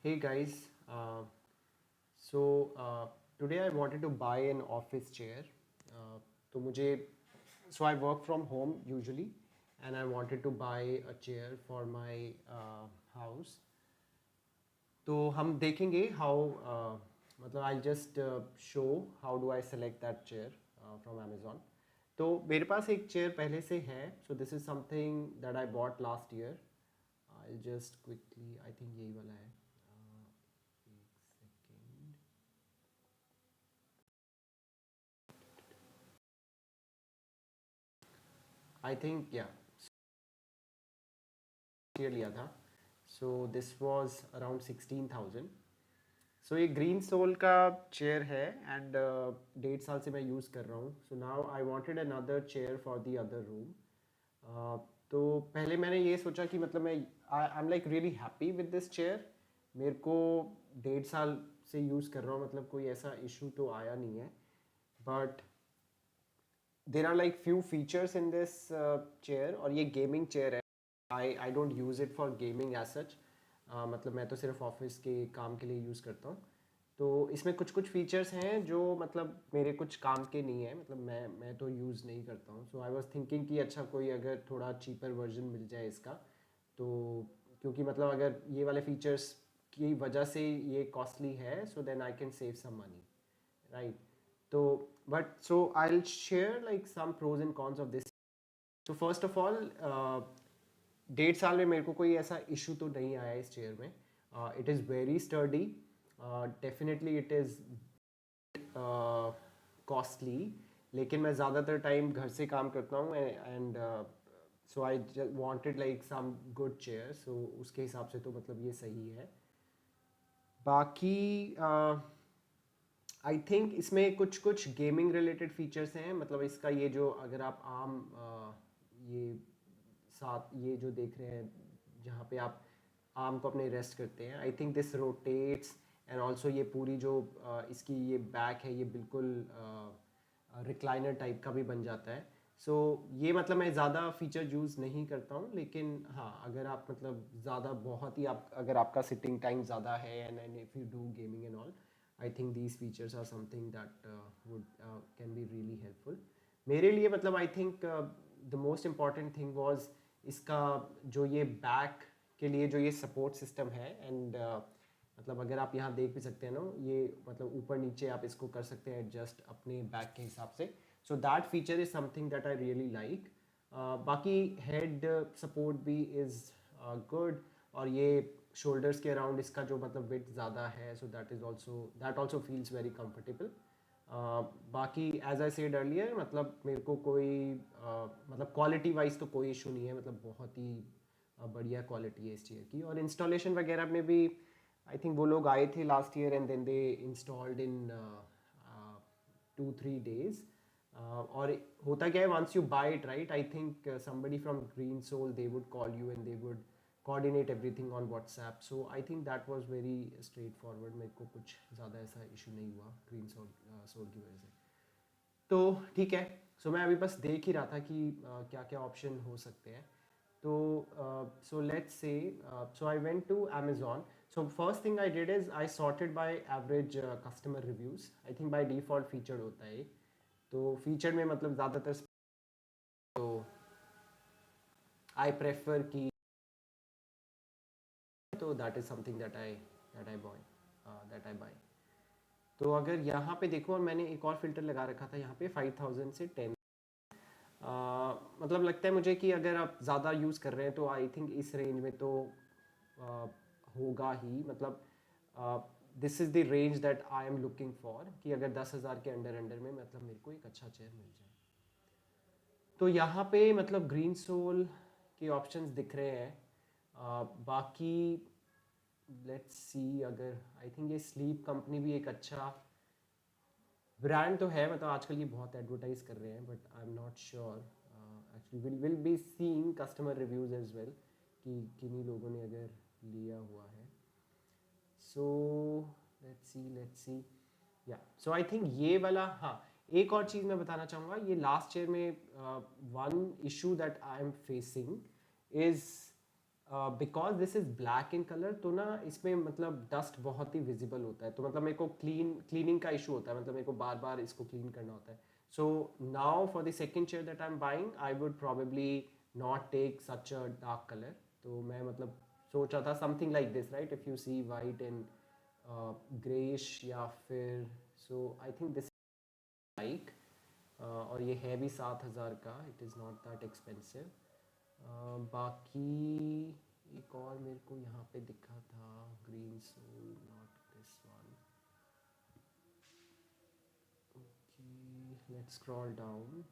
Hey guys, so today I wanted to buy an office chair. तो मुझे I work from home usually, and I wanted to buy a chair for my house. तो हम देखेंगे how मतलब I'll just show how do I select that chair from Amazon. तो मेरे पास एक chair पहले से है. So this is something that I bought last year. I'll just quickly, I think यही वाला है. एक second. I think yeah, ये लिया था. So this was around 16,000. सो ये ग्रीन सोल का चेयर है एंड 1.5 साल से मैं यूज़ कर रहा हूँ. So now I wanted another chair for the other room. तो पहले मैंने ये सोचा कि मतलब मैं I am like really happy with this chair. मेरे को 1.5 साल से यूज़ कर रहा हूँ, मतलब कोई ऐसा इशू तो आया नहीं है. But there are like few features in this chair, और ये गेमिंग चेयर है. I don't use it for gaming as such. मतलब मैं तो सिर्फ ऑफिस के काम के लिए यूज़ करता हूँ. तो इसमें कुछ कुछ फीचर्स हैं जो मतलब मेरे कुछ काम के नहीं है, मतलब मैं तो यूज़ नहीं करता हूँ. सो आई वाज थिंकिंग कि अच्छा कोई अगर थोड़ा चीपर वर्जन मिल जाए इसका, तो क्योंकि मतलब अगर ये वाले फीचर्स की वजह से ये कॉस्टली है, so then I can save some money, right. तो but so I will share like some pros and cons of this. तो फर्स्ट ऑफ ऑल, 1.5 साल में मेरे को कोई ऐसा इशू तो नहीं आया इस चेयर में. It is very sturdy. Definitely it is costly, लेकिन मैं ज़्यादातर टाइम घर से काम करता हूँ and so I wanted like some good chair. So उसके हिसाब से तो मतलब ये सही है. बाकी आई थिंक इसमें कुछ कुछ गेमिंग रिलेटेड फीचर्स हैं. मतलब इसका ये जो अगर आप आम ये साथ ये जो देख रहे हैं जहाँ पे आप आर्म को अपने रेस्ट करते हैं, I think this rotates. And also ये पूरी जो इसकी ये बैक है, ये बिल्कुल रिक्लाइनर टाइप का भी बन जाता है. सो ये मतलब मैं ज़्यादा फीचर यूज़ नहीं करता हूँ, लेकिन हाँ अगर आप मतलब ज़्यादा बहुत ही आप अगर आपका सिटिंग टाइम ज़्यादा है and if you do gaming and all, I think these features are something that would can be really helpful मेरे लिए. मतलब I think the most important thing was इसका जो ये बैक के लिए जो ये सपोर्ट सिस्टम है. एंड मतलब अगर आप यहाँ देख भी सकते हैं ना, ये मतलब ऊपर नीचे आप इसको कर सकते हैं एडजस्ट अपने बैक के हिसाब से. So that feature is something that I really like. बाकी हेड सपोर्ट भी इज़ गुड. और ये शोल्डर्स के अराउंड इसका जो मतलब वेट ज़्यादा है, so that also feels very comfortable. बाकी एज आई सेड अर्लियर, मतलब मेरे को कोई मतलब क्वालिटी वाइज तो कोई इशू नहीं है. मतलब बहुत ही बढ़िया क्वालिटी है इस चेयर की. और इंस्टॉलेशन वगैरह में भी आई थिंक वो लोग आए थे last year and then they installed in 2-3 days. और होता क्या है, once you buy it, right, I think somebody from Green Soul, they would call you and they would coordinate everything on WhatsApp. So I think that was very straightforward. मेरे को कुछ ज़्यादा ऐसा issue नहीं हुआ ग्रीन सोल की वजह से. तो ठीक है. सो मैं अभी बस देख ही रहा था कि क्या क्या ऑप्शन हो सकते हैं. तो so let's say so I went to Amazon. So first thing I did is I sorted by average customer reviews. I think by default featured होता है. तो फीचर में मतलब ज़्यादातर तो आई प्रेफर कि तो that is something that I buy. तो अगर यहाँ पे देखो, और मैंने एक और फिल्टर लगा रखा था यहाँ पे 5,000 से 10. मतलब लगता है मुझे कि अगर आप ज़्यादा यूज़ कर रहे हैं तो आई थिंक इस रेंज में तो होगा ही. मतलब this is the range that I am looking for, कि अगर 10,000 के अंडर अंडर में मतलब मेरे को एक अच्छा चेयर मिल जाए. तो यहाँ पे मतलब ग्रीन सोल के ऑप्शंस दिख रहे हैं. बाकी लेट्स सी, अगर आई थिंक ये स्लीप कंपनी भी एक अच्छा ब्रांड तो है. मतलब आजकल ये बहुत एडवर्टाइज कर रहे हैं, but I am not sure. Actually will be seeing customer reviews as well कि किन्हीं लोगों ने अगर लिया हुआ है. सो लेट्स सी या. सो आई थिंक ये वाला, हाँ, एक और चीज़ मैं बताना चाहूँगा. ये लास्ट ईयर में one issue that I am facing is because this is black in colour, तो ना इसमें मतलब डस्ट बहुत ही विजिबल होता है, तो मतलब मेरे को क्लीनिंग का इशू होता है, मतलब मेरे को बार बार इसको क्लीन करना होता है. So now for the second chair that I am buying, I would probably not take such a dark colour. तो मैं मतलब सोच रहा था something like this, right, if you see white and greyish या फिर, so I think this like, और ये है भी 7,000 का, it is not that expensive. बाकी एक और मेरे को यहाँ पे दिखा था, Green Soul, not this one. Okay, let's scroll down.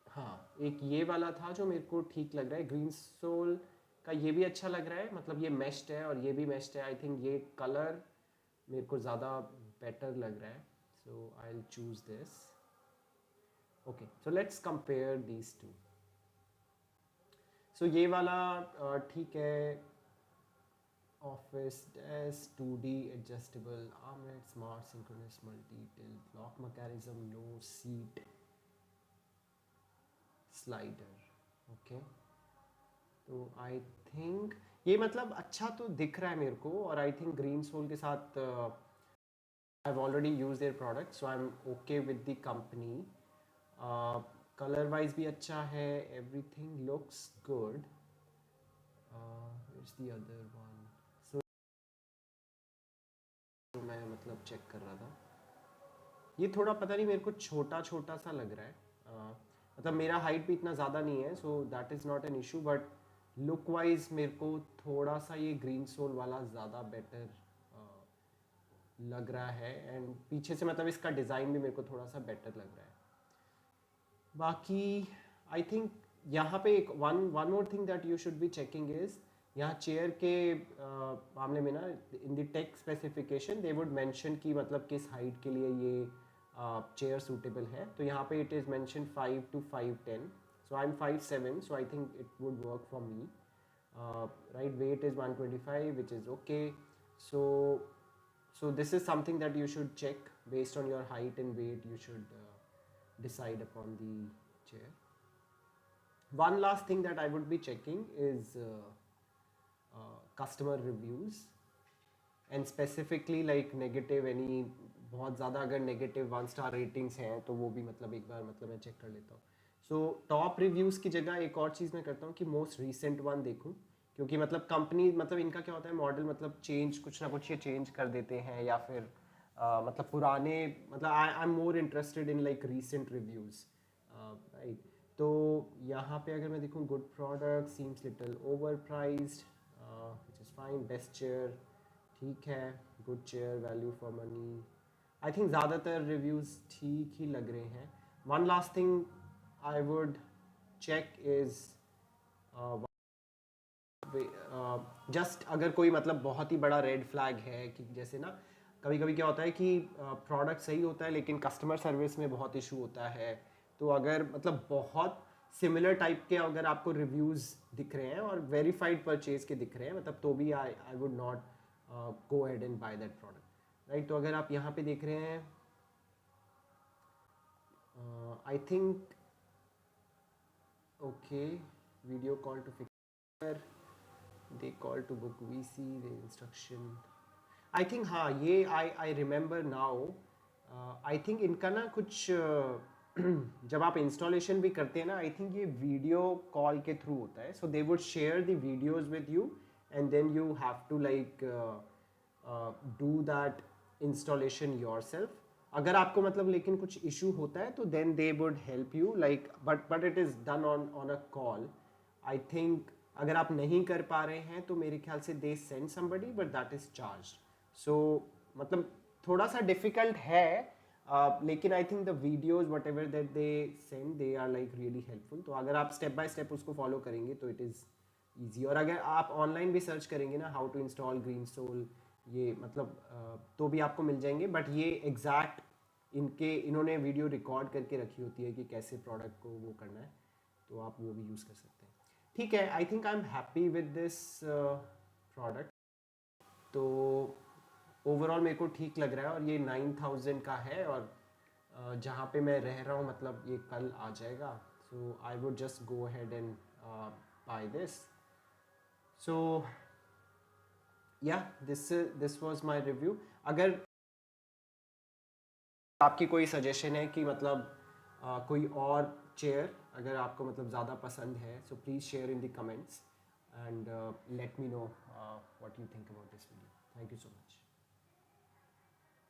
हाँ, एक ये वाला था जो मेरे को ठीक लग रहा है, ग्रीन सोल का. ये भी अच्छा लग रहा है, मतलब ये मेश्ड है और ये भी मेश्ड है. आई थिंक ये कलर मेरे को ज़्यादा बेटर लग रहा है, so I will choose this. Okay, so let's compare these two. So ये वाला ठीक है. Office desk 2D adjustable armrest, smart synchronous multi tilt lock mechanism, no seat slider. Okay, तो आई थिंक ये मतलब अच्छा तो दिख रहा है मेरे को, और आई थिंक ग्रीन सोल के साथ I have already use their product, so I am okay with the company. Colour wise भी अच्छा है, everything looks good. It's the other one. So मैं मतलब चेक कर रहा था, ये थोड़ा पता नहीं मेरे को छोटा छोटा सा लग रहा है. मतलब मेरा हाइट भी इतना ज़्यादा नहीं है, so that is not an issue, but look wise मेरे को थोड़ा सा ये ग्रीन सोल वाला ज़्यादा बेटर लग रहा है. एंड पीछे से मतलब इसका डिज़ाइन भी मेरे को थोड़ा सा बेटर लग रहा है. बाकी आई थिंक यहाँ पे एक one more thing that you should be checking is, यहाँ चेयर के मामले में ना, in the tech specification they would mention कि मतलब किस हाइट के लिए ये चेयर सूटेबल है. तो यहाँ पे it is mention 5 to 5'10", so I am 5'7", so I think it would work for me. Right, weight is 125, which is okay. So this is something that you should check based on your height and weight. You should decide upon the chair. One last thing that I would be checking is customer reviews, and specifically like negative any, बहुत ज़्यादा अगर negative 1 star ratings हैं तो वो भी मतलब एक बार मतलब मैं चेक कर लेता हूँ. सो टॉप रिव्यूज़ की जगह एक और चीज़ मैं करता हूँ कि मोस्ट रीसेंट वन देखूँ, क्योंकि मतलब कंपनी मतलब इनका क्या होता है, मॉडल मतलब चेंज कुछ ना कुछ ये चेंज कर देते हैं, या फिर मतलब पुराने, मतलब I am more interested in like recent reviews, right. तो यहाँ पे अगर मैं देखूँ, good product, seems little overpriced, which is fine, best chair ठीक है, good chair, value for money. I think ज़्यादातर रिव्यूज़ ठीक ही लग रहे हैं. One last thing I would check is just अगर कोई मतलब बहुत ही बड़ा रेड फ्लैग है, कि जैसे ना कभी कभी क्या होता है कि प्रोडक्ट सही होता है लेकिन कस्टमर सर्विस में बहुत इशू होता है. तो अगर मतलब बहुत सिमिलर टाइप के अगर आपको रिव्यूज़ दिख रहे हैं और वेरीफाइड परचेज के दिख रहे हैं, मतलब तो भी I would not go ahead and buy that product, right. तो अगर आप यहाँ पे देख रहे हैं, I think okay, video call to fixer, they call to book VC, the instruction. I think हाँ, ये I remember now. I think इनका ना कुछ जब आप इंस्टॉलेशन भी करते हैं ना, आई थिंक ये वीडियो कॉल के थ्रू होता है. So they would share the videos with you, and then you have to like do that installation yourself. अगर आपको मतलब लेकिन कुछ इशू होता है तो then they would help you like, but it is done on a call. I think अगर आप नहीं कर पा रहे हैं तो मेरे ख्याल से they send somebody, but that is charge. So मतलब थोड़ा सा डिफिकल्ट है, लेकिन I think the videos whatever that they send, they are like really helpful. तो अगर आप स्टेप बाय स्टेप उसको फॉलो करेंगे तो इट इज़ ईजी. और अगर आप ऑनलाइन भी सर्च करेंगे ना, how to install Green Soul, ये मतलब तो भी आपको मिल जाएंगे. बट ये एग्जैक्ट इन्होंने वीडियो रिकॉर्ड करके रखी होती है कि कैसे प्रोडक्ट को वो करना है, तो आप वो भी यूज़ कर सकते हैं. ठीक है, I think I am happy with this product. तो ओवरऑल मेरे को ठीक लग रहा है, और ये 9,000 का है, और जहाँ पे मैं रह रहा हूँ मतलब ये कल आ जाएगा. So I would just go ahead and buy this. So yeah, this was my review. अगर आपकी कोई सजेशन है कि मतलब कोई और चेयर अगर आपको मतलब ज़्यादा पसंद है, so please share in the comments and let me know what you think about this video. Thank you so much.